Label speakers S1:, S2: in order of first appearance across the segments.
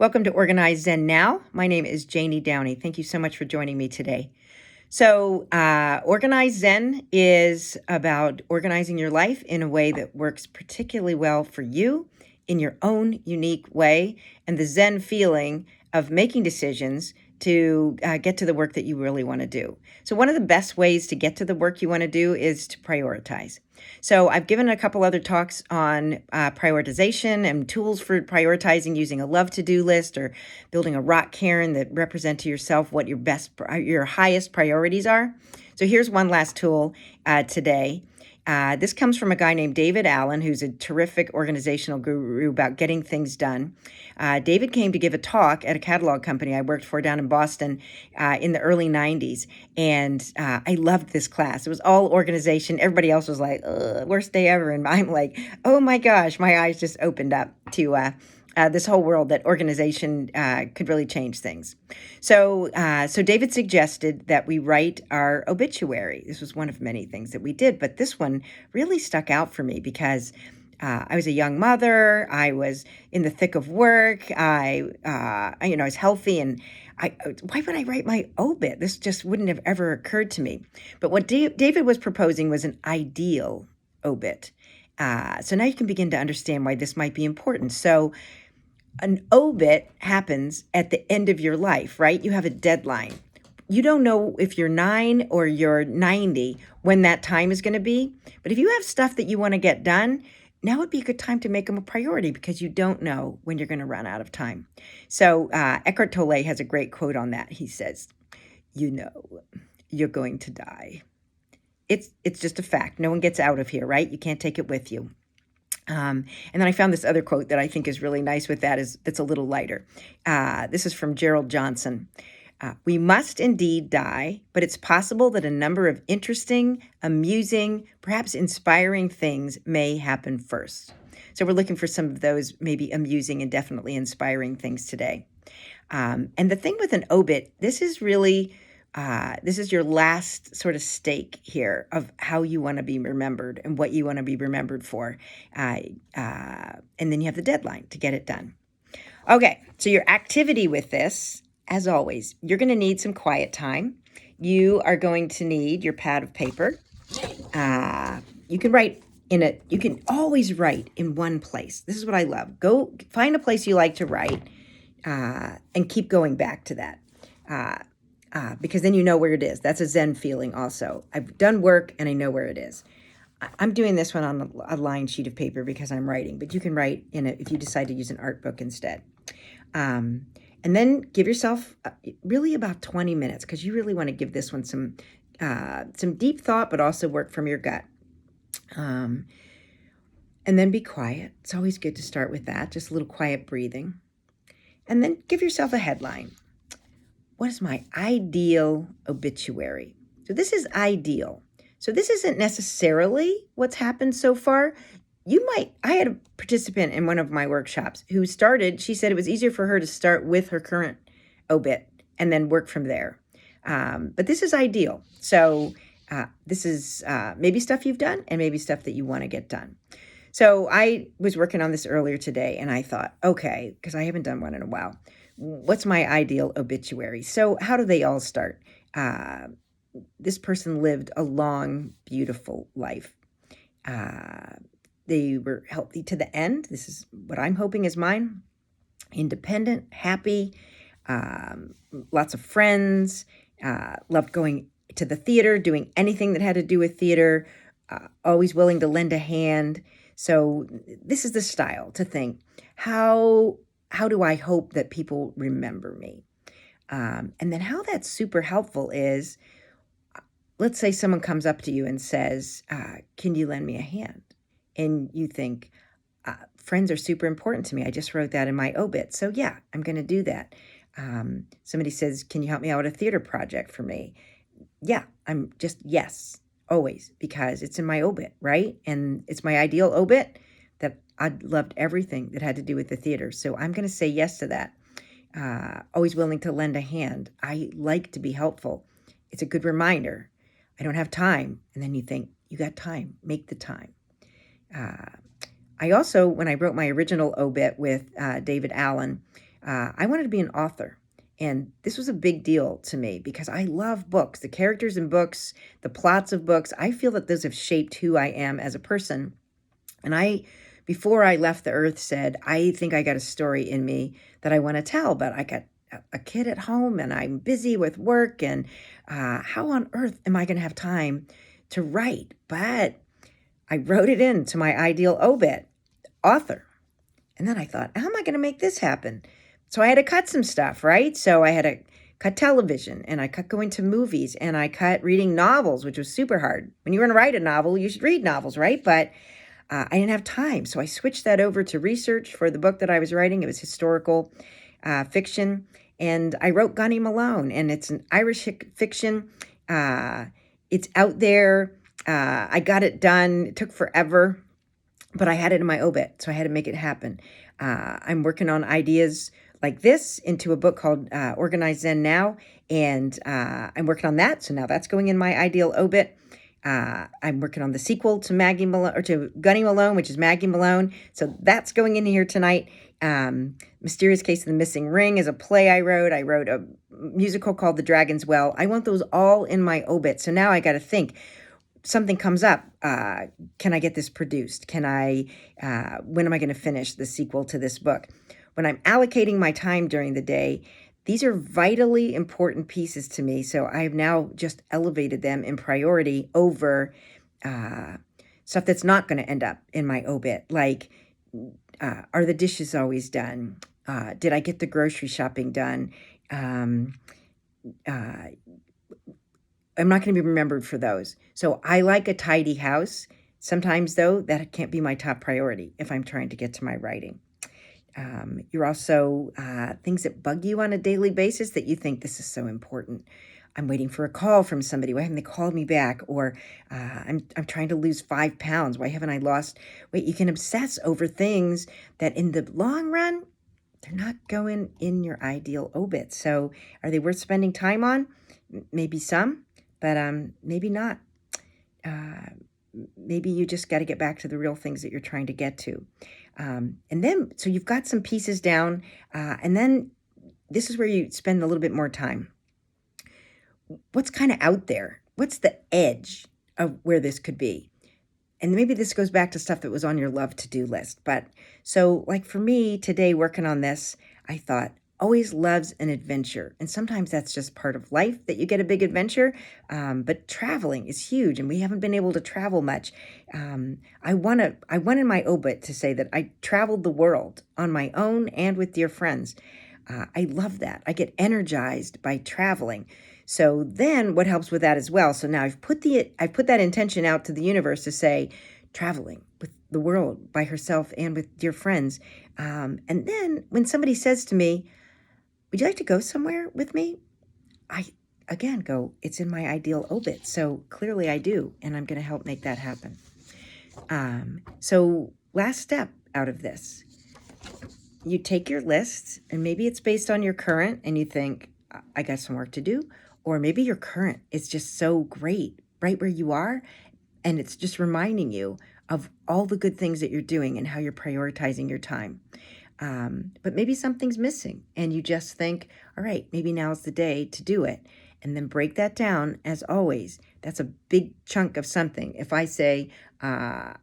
S1: Welcome to Organize Zen Now. My name is Janie Downey. Thank you so much for joining me today. So, Organize Zen is about organizing your life in a way that works particularly well for you in your own unique way, and the Zen feeling of making decisions to get to the work that you really want to do. So, one of the best ways to get to the work you want to do is to prioritize. So I've given a couple other talks on prioritization and tools for prioritizing using a love to-do list or building a rock cairn that represent to yourself what your highest priorities are. So here's one last tool today. This comes from a guy named David Allen, who's a terrific organizational guru about getting things done. David came to give a talk at a catalog company I worked for down in Boston in the early 90s. And I loved this class. It was all organization. Everybody else was like, worst day ever. And I'm like, oh my gosh, my eyes just opened up to this whole world that organization could really change things. So David suggested that we write our obituary. This was one of many things that we did, but this one really stuck out for me because I was a young mother. I was in the thick of work. I was healthy, and why would I write my obit? This just wouldn't have ever occurred to me. But what David was proposing was an ideal obit. So now you can begin to understand why this might be important. So an obit happens at the end of your life, right? You have a deadline. You don't know if you're 9 or you're 90 when that time is going to be. But if you have stuff that you want to get done, now would be a good time to make them a priority because you don't know when you're going to run out of time. So Eckhart Tolle has a great quote on that. He says, "You know, you're going to die. It's just a fact. No one gets out of here, right? You can't take it with you." And then I found this other quote that I think is really nice with that. It's a little lighter. This is from Gerald Johnson. "We must indeed die, but it's possible that a number of interesting, amusing, perhaps inspiring things may happen first." So we're looking for some of those maybe amusing and definitely inspiring things today. And the thing with an obit, this is your last sort of stake here of how you want to be remembered and what you want to be remembered for. And then you have the deadline to get it done. Okay, so your activity with this, as always, you're going to need some quiet time. You are going to need your pad of paper. You can always write in one place. This is what I love. Go find a place you like to write and keep going back to that. Because then you know where it is. That's a Zen feeling also. I've done work and I know where it is. I'm doing this one on a lined sheet of paper because I'm writing, but you can write in it if you decide to use an art book instead. And then give yourself really about 20 minutes because you really want to give this one some deep thought, but also work from your gut. And then be quiet. It's always good to start with that, just a little quiet breathing. And then give yourself a headline. What is my ideal obituary? So this is ideal. So this isn't necessarily what's happened so far. I had a participant in one of my workshops who she said it was easier for her to start with her current obit and then work from there. But this is ideal. So this is maybe stuff you've done and maybe stuff that you want to get done. So I was working on this earlier today and I thought, okay, because I haven't done one in a while. What's my ideal obituary? So how do they all start? This person lived a long, beautiful life. They were healthy to the end. This is what I'm hoping is mine. Independent, happy, lots of friends, loved going to the theater, doing anything that had to do with theater, always willing to lend a hand. So this is the style to think, how do I hope that people remember me? And then how that's super helpful is, let's say someone comes up to you and says, can you lend me a hand? And you think, friends are super important to me. I just wrote that in my obit. So yeah, I'm going to do that. Somebody says, can you help me out with a theater project for me? Yeah, yes, always, because it's in my obit, right? And it's my ideal obit that I loved everything that had to do with the theater. So I'm going to say yes to that. Always willing to lend a hand. I like to be helpful. It's a good reminder. I don't have time. And then you think, you got time, make the time. I also, when I wrote my original obit with David Allen, I wanted to be an author. And this was a big deal to me because I love books, the characters in books, the plots of books. I feel that those have shaped who I am as a person. And before I left the earth, said, I think I got a story in me that I want to tell, but I got a kid at home and I'm busy with work. And how on earth am I going to have time to write? But I wrote it into my ideal obit, author. And then I thought, how am I going to make this happen? So I had to cut some stuff, right? So I had to cut television and I cut going to movies and I cut reading novels, which was super hard. When you're going to write a novel, you should read novels, right? But I didn't have time. So I switched that over to research for the book that I was writing. It was historical fiction. And I wrote Gunny Malone, and it's an Irish fiction. It's out there. I got it done. It took forever, but I had it in my obit, so I had to make it happen. I'm working on ideas like this into a book called Organize Zen Now, and I'm working on that. So now that's going in my ideal obit. I'm working on the sequel to Maggie Malone, or to Gunny Malone, which is Maggie Malone. So that's going in here tonight. Mysterious Case of the Missing Ring is a play I wrote. I wrote a musical called The Dragon's Well. I want those all in my obit. So now I got to think. Something comes up. Can I get this produced? When am I going to finish the sequel to this book? When I'm allocating my time during the day, these are vitally important pieces to me. So I have now just elevated them in priority over stuff that's not going to end up in my obit. Like, are the dishes always done? Did I get the grocery shopping done? I'm not going to be remembered for those. So I like a tidy house. Sometimes, though, that can't be my top priority if I'm trying to get to my writing. You're also things that bug you on a daily basis that you think, this is so important. I'm waiting for a call from somebody. Why haven't they called me back? Or I'm trying to lose 5 pounds. Why haven't I lost weight? You can obsess over things that in the long run, they're not going in your ideal obit. So are they worth spending time on? Maybe some, but maybe not. Maybe you just got to get back to the real things that you're trying to get to. And then, so you've got some pieces down, and then this is where you spend a little bit more time. What's kind of out there? What's the edge of where this could be? And maybe this goes back to stuff that was on your love to-do list. But so like for me today working on this, I thought, always loves an adventure. And sometimes that's just part of life that you get a big adventure. But traveling is huge and we haven't been able to travel much. I want in my obit to say that I traveled the world on my own and with dear friends. I love that. I get energized by traveling. So then what helps with that as well? So now I've put that intention out to the universe to say, traveling with the world by herself and with dear friends. And then when somebody says to me, would you like to go somewhere with me? I, again, go, it's in my ideal obit. So clearly I do, and I'm going to help make that happen. So last step out of this, you take your list, and maybe it's based on your current, and you think, I got some work to do. Or maybe your current is just so great right where you are, and it's just reminding you of all the good things that you're doing and how you're prioritizing your time. But maybe something's missing and you just think, all right, maybe now's the day to do it. And then break that down. As always, that's a big chunk of something. If I say, I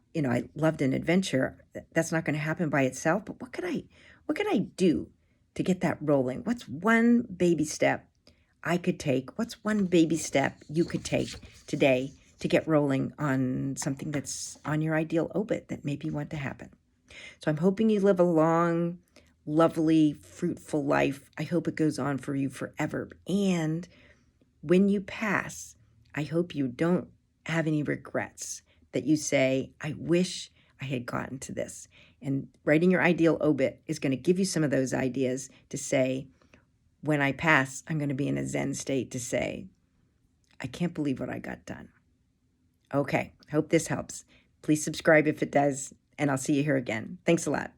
S1: loved an adventure, that's not going to happen by itself. But what could I do to get that rolling? What's one baby step I could take? What's one baby step you could take today to get rolling on something that's on your ideal obit that maybe you want to happen? So I'm hoping you live a long, lovely, fruitful life. I hope it goes on for you forever. And when you pass, I hope you don't have any regrets, that you say, I wish I had gotten to this. And writing your ideal obit is going to give you some of those ideas to say, when I pass, I'm going to be in a Zen state to say, I can't believe what I got done. Okay, hope this helps. Please subscribe if it does, and I'll see you here again. Thanks a lot.